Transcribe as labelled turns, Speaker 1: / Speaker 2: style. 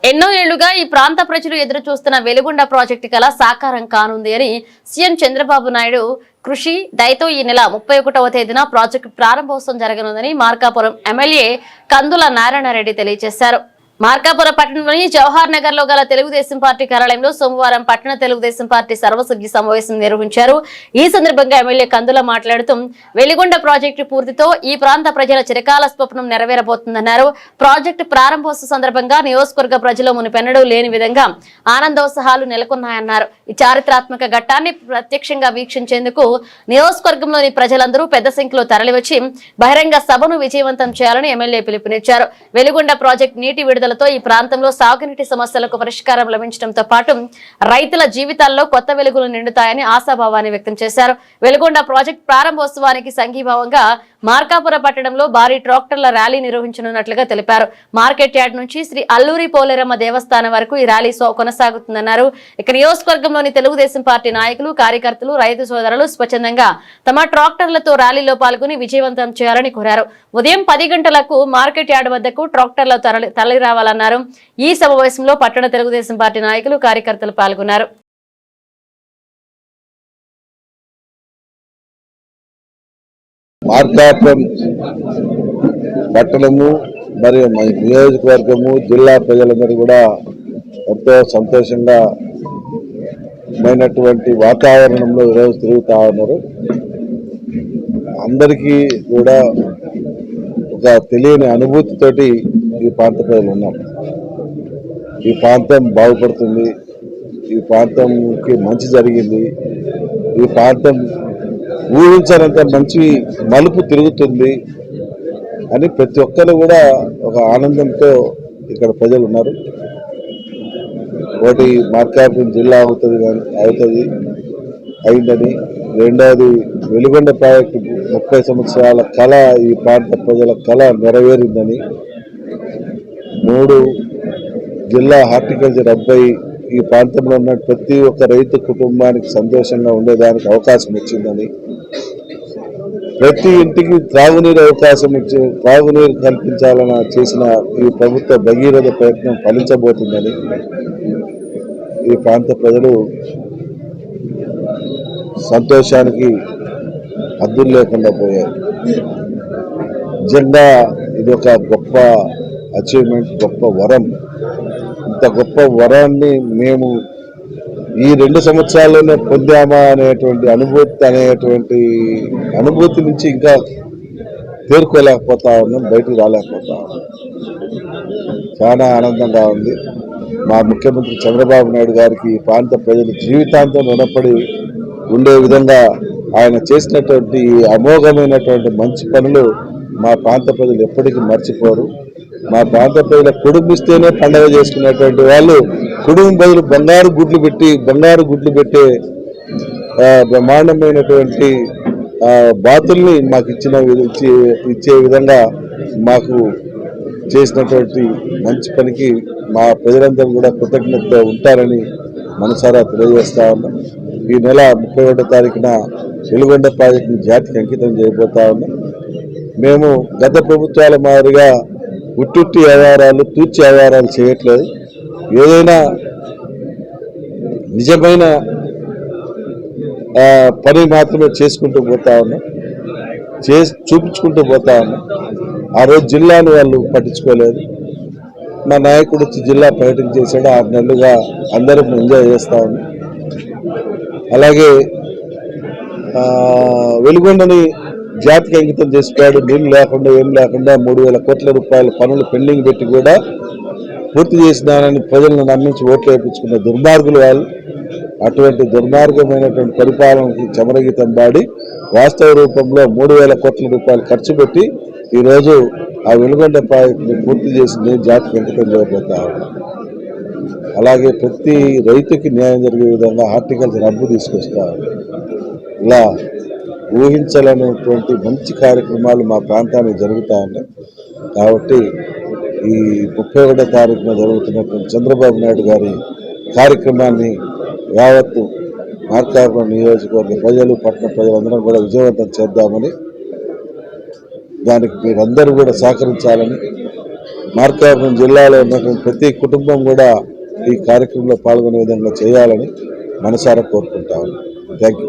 Speaker 1: ఎన్నో ఏళ్లుగా ఈ ప్రాంత ప్రజలు ఎదురు చూస్తున్న వెలుగొండ ప్రాజెక్టు కల సాకారం కానుంది అని సీఎం చంద్రబాబు నాయుడు కృషి దయతో ఈ నెల 31వ తేదీన ప్రాజెక్టు ప్రారంభోత్సవం జరగనుందని మార్కాపురం ఎమ్మెల్యే కందుల నారాయణరెడ్డి తెలియజేశారు. మార్కాపురం పట్టణంలోని జవహర్ నగర్ లో గల తెలుగుదేశం పార్టీ కార్యాలయంలో సోమవారం పట్టణ తెలుగుదేశం పార్టీ సర్వసభ్య సమావేశం నిర్వహించారు. ఈ సందర్భంగా ఎమ్మెల్యే కందుల మాట్లాడుతూ వెలుగొండ ప్రాజెక్టు పూర్తితో ఈ ప్రాంత ప్రజల చిరకాల స్వప్నం నెరవేరబోతుందన్నారు. ప్రాజెక్టు ప్రారంభోత్సవ సందర్భంగా నియోజకవర్గ ప్రజలు మునిపెన్నడూ లేని విధంగా ఆనందోత్సాహాలు నెలకొన్నాయన్నారు. ఈ చారిత్రాత్మక ఘట్టాన్ని ప్రత్యక్షంగా వీక్షించేందుకు నియోజకవర్గంలోని ప్రజలందరూ పెద్ద సంఖ్యలో తరలివచ్చి బహిరంగ సభను విజయవంతం చేయాలని ఎమ్మెల్యే పిలుపునిచ్చారు. వెలుగొండ ప్రాజెక్టు నీటి విడుదలతో ఈ ప్రాంతంలో సాగునీటి సమస్యలకు పరిష్కారం లభించడంతో పాటు రైతుల జీవితాల్లో కొత్త వెలుగులు నిండుతాయని ఆశాభావాన్ని వ్యక్తం చేశారు. వెలుగొండ ప్రాజెక్టు ప్రారంభోత్సవానికి సంఘీభావంగా మార్కాపురం పట్టణంలో భారీ ట్రాక్టర్ల ర్యాలీ నిర్వహించనున్నట్లుగా తెలిపారు. మార్కెట్ యార్డ్ నుంచి శ్రీ అల్లూరి పోలేరమ్మ దేవస్థానం వరకు ఈ ర్యాలీ కొనసాగుతుందన్నారు. ఇక నియోజకవర్గంలోని తెలుగుదేశం పార్టీ నాయకులు, కార్యకర్తలు, రైతు సోదరులు స్వచ్ఛందంగా తమ ట్రాక్టర్లతో ర్యాలీలో పాల్గొని విజయవంతం చేయాలని కోరారు. ఉదయం 10 గంటలకు మార్కెట్ యార్డ్ వద్దకు ట్రాక్టర్లు తరలిరావాలన్నారు. ఈ సమావేశంలో పట్టణ తెలుగుదేశం పార్టీ నాయకులు, కార్యకర్తలు పాల్గొన్నారు.
Speaker 2: మార్కాపురం పట్టణము మరియు నియోజకవర్గము జిల్లా ప్రజలందరూ కూడా ఎంతో సంతోషంగా మైనటువంటి వాతావరణంలో ఈరోజు తిరుగుతూ ఉన్నారు. అందరికీ కూడా ఒక తెలియని అనుభూతితోటి ఈ ప్రాంత ప్రజలు ఉన్నారు. ఈ ప్రాంతం బాగుపడుతుంది, ఈ ప్రాంతంకి మంచి జరిగింది, ఈ ప్రాంతం ఊహించనంత మంచి మలుపు తిరుగుతుంది అని ప్రతి ఒక్కరు కూడా ఒక ఆనందంతో ఇక్కడ ప్రజలు ఉన్నారు. ఒకటి మార్కాపురం జిల్లా అయిందని, రెండవది వెలుగొండ ప్రాజెక్టు 30 సంవత్సరాల కళ, ఈ ప్రాంత ప్రజల కళ నెరవేరిందని, 3 జిల్లా హార్టికల్చర్ అబ్బాయి ఈ ప్రాంతంలో ఉన్న ప్రతి ఒక్క రైతు కుటుంబానికి సంతోషంగా ఉండేదానికి అవకాశం వచ్చిందని, ప్రతి ఇంటికి త్రాగునీరు అవకాశం ఇచ్చి త్రాగునీరు కల్పించాలని చేసిన ఈ ప్రభుత్వ భగీరథ ప్రయత్నం ఫలించబోతుందని ఈ ప్రాంత ప్రజలు సంతోషానికి హద్దులు లేకుండా పోయారు. నిజంగా ఇది ఒక గొప్ప అచీవ్మెంట్, గొప్ప వరం. ఇంత గొప్ప వరాన్ని మేము ఈ 2 సంవత్సరాల్లోనే పొందామా అనేటువంటి అనుభూతి నుంచి ఇంకా తేరుకోలేకపోతా ఉన్నాం, బయటకు రాలేకపోతా ఉన్నాం. చాలా ఆనందంగా ఉంది. మా ముఖ్యమంత్రి చంద్రబాబు నాయుడు గారికి ఈ ప్రాంత ప్రజలు జీవితాంతం రుణపడి ఉండే విధంగా ఆయన చేసినటువంటి అమోఘమైనటువంటి మంచి పనులు మా ప్రాంత ప్రజలు ఎప్పటికీ మర్చిపోరు. మా ప్రాంత ప్రజల కుటుంబిస్తేనే పండగ చేసుకునేటువంటి వాళ్ళు కుటుంబం బదులు బంగారు గుడ్లు పెట్టే బ్రహ్మాండమైనటువంటి బాతుల్ని మాకు ఇచ్చే విధంగా మాకు చేసినటువంటి మంచి పనికి మా ప్రజలందరూ కూడా కృతజ్ఞతతో ఉంటారని మనసారా తెలియజేస్తా ఉన్నాం. ఈ నెల 31వ తారీఖున వెలుగొండ ప్రాజెక్టుని జాతికి అంకితం చేయబోతా ఉన్నాం. మేము గత ప్రభుత్వాల మాదిరిగా ఉట్టుట్టి వ్యవహారాలు, తూచి వ్యవహారాలు చేయట్లేదు. ఏదైనా నిజమైన పని మాత్రమే చేసుకుంటూ పోతా ఉన్నాం, చూపించుకుంటూ పోతా ఉన్నాం. ఆ రోజు జిల్లాను వాళ్ళు పట్టించుకోలేదు. మా నాయకుడు వచ్చి జిల్లా పర్యటన చేశాడు. 6 నెలలుగా అందరం ఎంజాయ్ చేస్తా ఉన్నాం. అలాగే వెలుగొండని జాతికి అంకితం చేసిపోయాడు. నీళ్ళు లేకుండా ఏం లేకుండా 3000 కోట్ల రూపాయల పనులు పెండింగ్ పెట్టి కూడా పూర్తి చేసినానని ప్రజలను నమ్మించి ఓట్లు వేయించుకున్న దుర్మార్గులు వాళ్ళు. అటువంటి దుర్మార్గమైనటువంటి పరిపాలనకి చమరగీతం పాడి వాస్తవ రూపంలో 3000 కోట్ల రూపాయలు ఖర్చు పెట్టి ఈరోజు ఆ వెలుగొండ ప్రాజెక్టుని పూర్తి చేసి నేను జాతికి అంకితం చేయబోతా. అలాగే ప్రతి రైతుకి న్యాయం జరిగే విధంగా హార్టికల్చర్ హబ్బు తీసుకొస్తా. ఇలా ఊహించాలనేటువంటి మంచి కార్యక్రమాలు మా ప్రాంతానికి జరుగుతూ ఉన్నాయి. కాబట్టి ఈ 31వ తారీఖున జరుగుతున్నటువంటి చంద్రబాబు నాయుడు గారి కార్యక్రమాన్ని యావత్తు మార్కాపురం నియోజకవర్గ ప్రజలు, పట్టణ ప్రజలందరం కూడా విజయవంతం చేద్దామని, దానికి మీరందరూ కూడా సహకరించాలని మార్కాపురం జిల్లాలో ఉన్నటువంటి ప్రతి కుటుంబం కూడా ఈ కార్యక్రమంలో పాల్గొనే విధంగా చేయాలని మనసారా కోరుకుంటాను. Thank you.